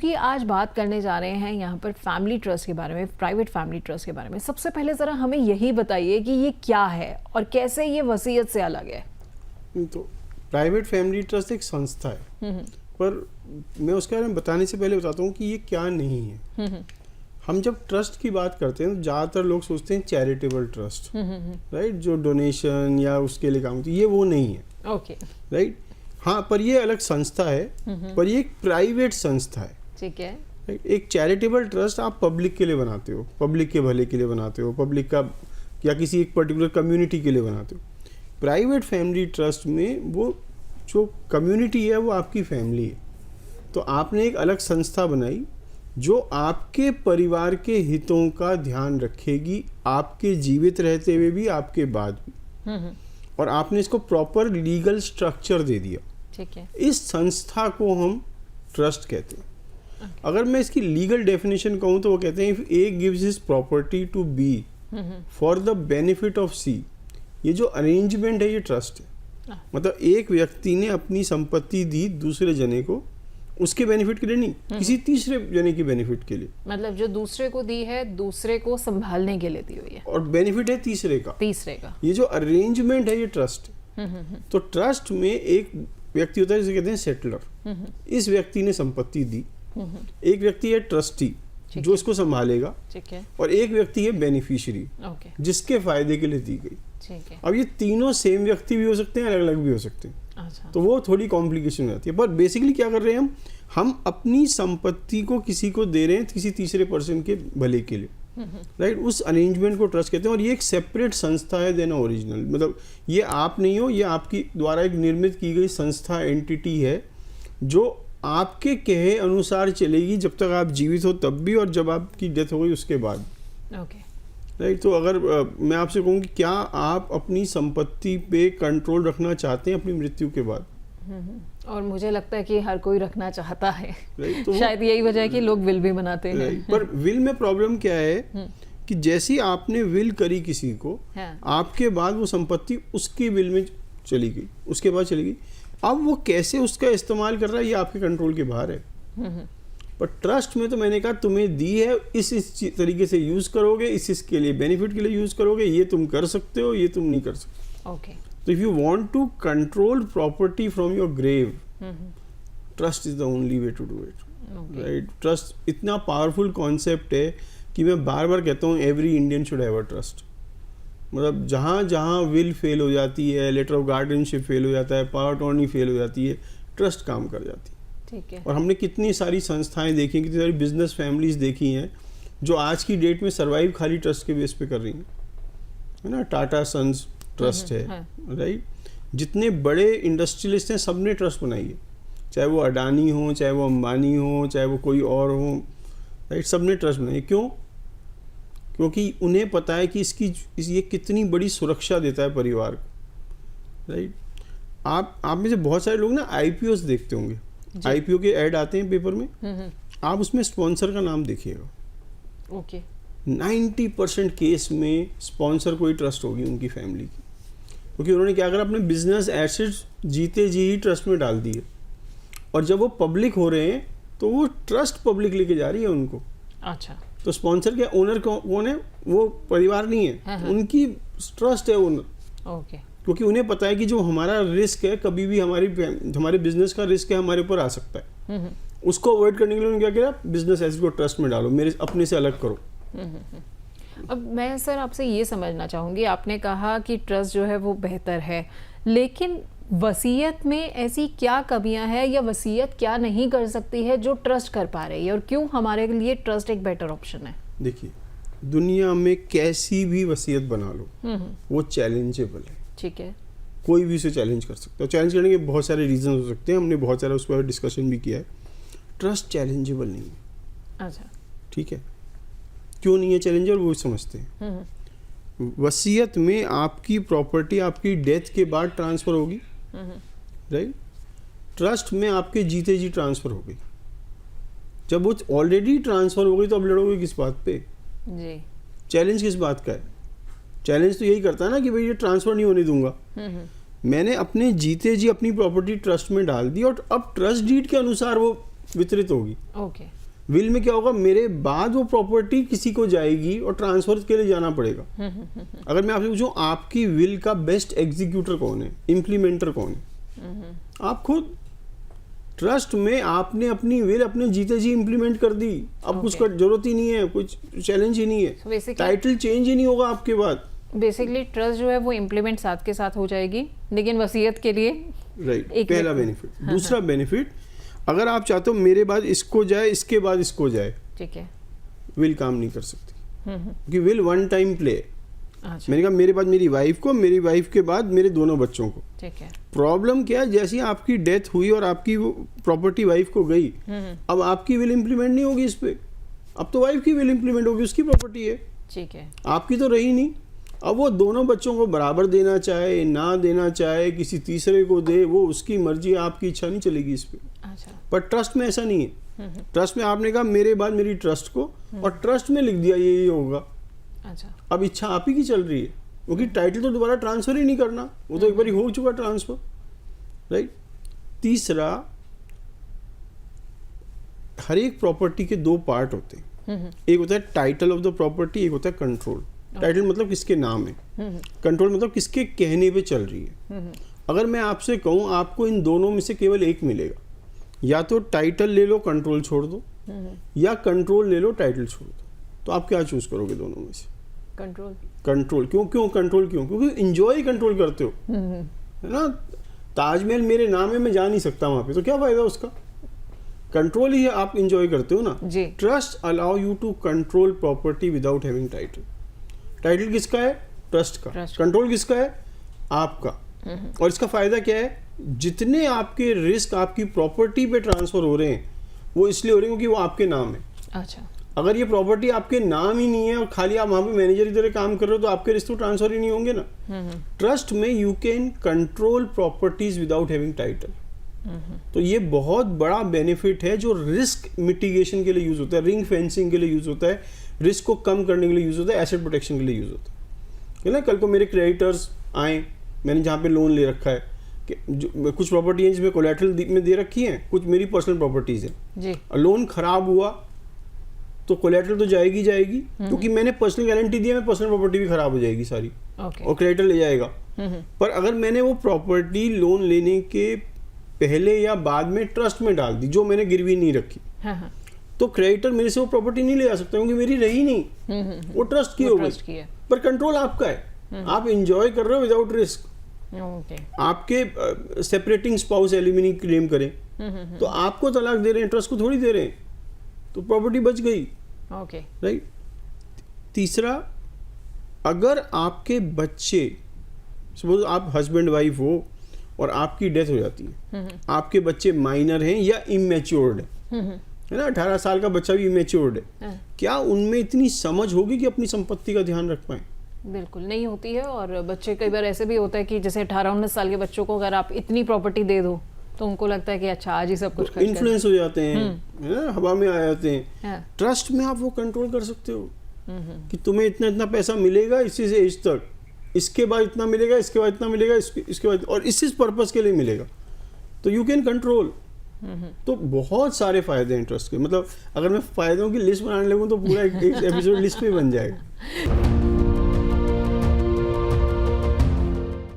क्योंकि आज बात करने जा रहे हैं यहाँ पर फैमिली ट्रस्ट के बारे में, प्राइवेट फैमिली ट्रस्ट के बारे में। सबसे पहले ज़रा हमें यही बताइए कि ये क्या है और कैसे ये वसीयत से अलग है। तो प्राइवेट फैमिली ट्रस्ट एक संस्था है, पर मैं उसके बारे में बताने से पहले बताता हूँ कि ये क्या नहीं है। हम जब ट्रस्ट की बात करते हैं तो ज़्यादातर लोग सोचते हैं चैरिटेबल ट्रस्ट, राइट, जो डोनेशन या उसके लिए काम होती है, ये वो नहीं है। ओके, राइट, हाँ, पर ये अलग संस्था है, पर ये एक प्राइवेट संस्था है। ठीक है। एक चैरिटेबल ट्रस्ट आप पब्लिक के लिए बनाते हो, पब्लिक के भले के लिए बनाते हो, पब्लिक का या किसी एक पर्टिकुलर कम्युनिटी के लिए बनाते हो। प्राइवेट फैमिली ट्रस्ट में वो जो कम्युनिटी है वो आपकी फैमिली है, तो आपने एक अलग संस्था बनाई जो आपके परिवार के हितों का ध्यान रखेगी, आपके जीवित रहते हुए भी, आपके बाद भी, और आपने इसको प्रॉपर लीगल स्ट्रक्चर दे दिया। ठीक है। इस संस्था को हम ट्रस्ट कहते हैं। अगर मैं इसकी लीगल डेफिनेशन कहूँ तो वो कहते हैं, if A gives his property to be for the benefit of C, ये जो अरेंजमेंट है ये ट्रस्ट है। मतलब एक व्यक्ति ने अपनी संपत्ति दी दूसरे जने को, उसके बेनिफिट के लिए नहीं, किसी तीसरे जने के बेनिफिट के लिए। मतलब जो दूसरे को दी है, दूसरे को संभालने के लिए दी हुई है, और बेनिफिट है तीसरे का। ये जो अरेंजमेंट है ये ट्रस्ट है। तो ट्रस्ट में एक व्यक्ति होता है जिसे कहते हैं सेटलर, इस व्यक्ति ने संपत्ति दी, एक व्यक्ति है ट्रस्टी जो इसको संभालेगा, ठीक है, और एक व्यक्ति है बेनिफिशियरी जिसके फायदे के लिए दी गई। ठीक है। अब ये तीनों सेम व्यक्ति भी हो सकते हैं, अलग अलग भी हो सकते हैं। अच्छा। तो वो थोड़ी कॉम्प्लिकेशन हो जाती है, पर बेसिकली क्या कर रहे हैं हम अपनी संपत्ति को किसी को दे रहे हैं, किसी तीसरे पर्सन के भले के लिए, राइट। उस अरेंजमेंट को ट्रस्ट कहते हैं, और ये एक सेपरेट संस्था है देन ओरिजिनल। मतलब ये आप नहीं हो, ये आपकी द्वारा एक निर्मित की गई संस्था, एंटिटी है जो आपके कहे अनुसार चलेगी जब तक आप जीवित हो तब भी, और जब आपकी डेथ हो गई उसके बाद। Okay, right. तो अगर मैं आपसे कहूँ कि क्या आप अपनी संपत्ति पे कंट्रोल रखना चाहते हैं अपनी मृत्यु के बाद? और मुझे लगता है कि हर कोई रखना चाहता है। तो शायद यही वजह है कि लोग विल भी बनाते हैं। पर विल में प्रॉब्लम क्या है कि जैसी आपने विल करी किसी को, आपके बाद वो संपत्ति उसकी विल में चली गई, उसके बाद चली गई। अब वो कैसे उसका इस्तेमाल कर रहा है ये आपके कंट्रोल के बाहर है। पर ट्रस्ट में तो मैंने कहा तुम्हें दी है, इस तरीके से यूज करोगे, इसके लिए बेनिफिट के लिए यूज करोगे, ये तुम कर सकते हो, ये तुम नहीं कर सकते। ओके। तो if you want to control property from your grave, trust is the only way to do it, right. Trust इतना पावरफुल कॉन्सेप्ट है कि मैं बार बार कहता हूँ every Indian should have a trust. मतलब जहाँ जहाँ विल फेल हो जाती है, लेटर ऑफ गार्डियनशिप फेल हो जाता है, पावर अटॉर्नी फेल हो जाती है, ट्रस्ट काम कर जाती है। ठीक है। और हमने कितनी सारी संस्थाएं देखी, कितनी सारी बिजनेस फैमिलीज देखी हैं जो आज की डेट में सर्वाइव खाली ट्रस्ट के बेस पे कर रही हैं, है ना। टाटा सन्स ट्रस्ट है, राइट। जितने बड़े इंडस्ट्रियलिस्ट हैं सब ने ट्रस्ट बनाई है, चाहे वो अडानी हो, चाहे वो अंबानी हो, चाहे वो कोई और हो, राइट। सब ने ट्रस्ट बनाई। क्यों? क्योंकि उन्हें पता है कि ये कितनी बड़ी सुरक्षा देता है परिवार को, राइट। आप में से बहुत सारे लोग ना IPOs देखते होंगे, IPO के ऐड आते हैं पेपर में, आप उसमें स्पॉन्सर का नाम देखिएगा। ओके। 90% केस में स्पॉन्सर कोई ट्रस्ट होगी उनकी फैमिली की, क्योंकि उन्होंने क्या करा, अपने बिजनेस एसेट्स जीते जी ही ट्रस्ट में डाल दिए, और जब वो पब्लिक हो रहे हैं तो वो ट्रस्ट पब्लिक लेके जा रही है उनको। अच्छा। तो स्पॉन्सर के ओनर कौन है? वो परिवार नहीं है, उनकी ट्रस्ट है ओनर। ओके। क्योंकि उन्हें पता है कि जो हमारा रिस्क है, कभी भी हमारे बिजनेस का रिस्क है हमारे ऊपर आ सकता है, उसको अवॉइड करने के लिए उन्होंने क्या किया, बिजनेस एसेट को ट्रस्ट में डालो, मेरे अपने से अलग करो। अब मैं सर आपसे ये समझना चाहूँगी, आपने कहा कि ट्रस्ट जो है वो बेहतर है, लेकिन वसीयत में ऐसी क्या कमियां हैं या वसीयत क्या नहीं कर सकती है जो ट्रस्ट कर पा रही है, और क्यों हमारे लिए ट्रस्ट एक बेटर ऑप्शन है? देखिए, दुनिया में कैसी भी वसीयत बना लो वो चैलेंजेबल है। ठीक है। कोई भी उसे चैलेंज कर सकता है। चैलेंज करने के बहुत सारे रीजन हो सकते हैं, हमने बहुत सारा उस पर डिस्कशन भी किया है। ट्रस्ट चैलेंजेबल नहीं है। अच्छा। ठीक है, क्यों नहीं है चैलेंजेबल वो समझते हैं। वसीयत में आपकी प्रॉपर्टी आपकी डेथ के बाद ट्रांसफर होगी, राइट। ट्रस्ट में आपके जीते जी ट्रांसफर हो गई। जब वो ऑलरेडी ट्रांसफर हो गई तो अब लड़ोगे किस बात पे? जी। चैलेंज किस बात का है? चैलेंज तो यही करता है ना कि भाई ये ट्रांसफर नहीं होने दूंगा। मैंने अपने जीते जी अपनी प्रॉपर्टी ट्रस्ट में डाल दी, और अब ट्रस्ट डीड के अनुसार वो वितरित होगी। ओके। विल में क्या होगा, मेरे बाद वो प्रॉपर्टी किसी को जाएगी और ट्रांसफर के लिए जाना पड़ेगा। अगर मैं आपसे पूछूं आपकी विल का बेस्ट एग्जीक्यूटर कौन है, इम्प्लीमेंटर कौन है? आप खुद। ट्रस्ट में आपने अपनी विल अपने जीते जी इम्प्लीमेंट कर दी, अब कुछ का जरूरत ही नहीं है, कुछ चैलेंज ही नहीं है, टाइटल चेंज ही नहीं होगा आपके बाद। बेसिकली ट्रस्ट जो है वो इम्प्लीमेंट साथ के साथ हो जाएगी, लेकिन वसीयत के लिए राइट, पहला बेनिफिट। दूसरा बेनिफिट, अगर आप चाहते हो मेरे बाद इसको जाए, इसके बाद इसको जाए, ठीक है, विल काम नहीं कर सकती, क्योंकि विल वन टाइम प्ले। अच्छा, मैंने कहा मेरे बाद मेरी वाइफ को, मेरी वाइफ के बाद मेरे दोनों बच्चों को। ठीक है। प्रॉब्लम क्या है, जैसे ही आपकी डेथ हुई और आपकी वो प्रॉपर्टी वाइफ को गई, अब आपकी विल इम्प्लीमेंट नहीं होगी इस पे, अब तो वाइफ की विल इम्प्लीमेंट होगी, उसकी प्रॉपर्टी है, ठीक है, आपकी तो रही नहीं। अब वो दोनों बच्चों को बराबर देना चाहे ना देना चाहे, किसी तीसरे को दे, वो उसकी मर्जी, आपकी इच्छा नहीं चलेगी इस पे। अच्छा, पर ट्रस्ट में ऐसा नहीं है। ट्रस्ट में आपने कहा मेरे बाद मेरी ट्रस्ट को, और ट्रस्ट में लिख दिया ये होगा। अच्छा, अब इच्छा आप ही की चल रही है, क्योंकि टाइटल तो दोबारा ट्रांसफर ही नहीं करना, वो तो एक बार हो चुका ट्रांसफर, राइट। तीसरा, हर एक प्रॉपर्टी के दो पार्ट होते हैं, एक होता है टाइटल ऑफ द प्रॉपर्टी, एक होता है कंट्रोल। टाइटल मतलब किसके नाम है, कंट्रोल मतलब किसके कहने पे चल रही है। अगर मैं आपसे कहूँ आपको इन दोनों में से केवल एक मिलेगा, या तो टाइटल ले लो कंट्रोल छोड़ दो, या कंट्रोल ले लो टाइटल छोड़ दो, तो आप क्या चूज करोगे दोनों में से? कंट्रोल। कंट्रोल क्यों? कंट्रोल क्यों? क्योंकि इंजॉय कंट्रोल करते हो, है ना। ताजमहल मेरे नाम है, मैं जा नहीं सकता वहां पे, तो क्या फायदा उसका? कंट्रोल ही आप इंजॉय करते हो ना। जी। Trust allow you to control property without having title. Title किसका है? ट्रस्ट का। कंट्रोल किसका है? आपका। और इसका फायदा क्या है? जितने आपके रिस्क आपकी प्रॉपर्टी पे ट्रांसफर हो रहे हैं, वो इसलिए हो रहे हैं क्योंकि वो आपके नाम है। अच्छा, अगर ये प्रॉपर्टी आपके नाम ही नहीं है और खाली आप वहां पे मैनेजर की तरह काम कर रहे हो, तो आपके रिस्क तो ट्रांसफर ही नहीं होंगे ना। ट्रस्ट में you can control properties without having title. तो ये बहुत बड़ा बेनिफिट है जो रिस्क मिटिगेशन के लिए यूज होता है, रिंग फेंसिंग के लिए यूज होता है, रिस्क को कम करने के लिए यूज होता है, एसेट प्रोटेक्शन के लिए यूज होता है ना। कल को मेरे क्रेडिटर्स आए, मैंने जहाँ पे लोन ले रखा है, कि जो कुछ प्रॉपर्टी है जिसमें कोलैटरल में दे रखी है, कुछ मेरी पर्सनल प्रॉपर्टीज है जी। और लोन खराब हुआ तो कोलैटरल तो जाएगी जाएगी, क्योंकि मैंने पर्सनल गारंटी दी है, मैं पर्सनल प्रॉपर्टी भी खराब हो जाएगी सारी, और क्रेडिटर ले जाएगा। पर अगर मैंने वो प्रॉपर्टी लोन लेने के पहले या बाद में ट्रस्ट में डाल दी, जो मैंने गिरवी नहीं रखी, तो क्रेडिटर मेरे से वो प्रॉपर्टी नहीं ले आ सकता, क्योंकि मेरी रही नहीं, वो ट्रस्ट की हो गई। पर कंट्रोल आपका है, आप एंजॉय कर रहे हो विदाउट रिस्क। आपके सेपरेटिंग स्पाउस एलिमिनी क्लेम करें तो आपको तलाक दे रहे हैं, ट्रस्ट को थोड़ी दे रहे हैं, तो प्रॉपर्टी बच गई। Okay, right. तीसरा, अगर आपके बच्चे, सपोज आप हस्बैंड वाइफ हो और आपकी डेथ हो जाती है, आपके बच्चे माइनर हैं या इमेच्योर्ड है ना, 18 साल का बच्चा भी इमेच्योर्ड है, क्या उनमें इतनी समझ होगी कि अपनी संपत्ति का ध्यान रख पाए? बिल्कुल नहीं होती है। और बच्चे कई बार ऐसे भी होता है कि जैसे 18-19 साल के बच्चों को अगर आप इतनी प्रॉपर्टी दे दो तो उनको लगता है कि अच्छा आज ही सब कुछ खर्च इन्फ्लुएंस हो जाते हैं, है ना, हवा में आ जाते हैं। ट्रस्ट में आप वो कंट्रोल कर सकते हो कि तुम्हें इतना इतना पैसा मिलेगा इसी से इस तक, इसके बाद इतना मिलेगा, इसके बाद इतना मिलेगा, इसके बाद, और इस पर्पस के लिए मिलेगा, तो यू कैन कंट्रोल। तो बहुत सारे फायदे हैं ट्रस्ट के। मतलब अगर मैं फायदों की लिस्ट बनाने लगूँ तो पूरा एक एपिसोड लिस्ट पे बन जाएगा।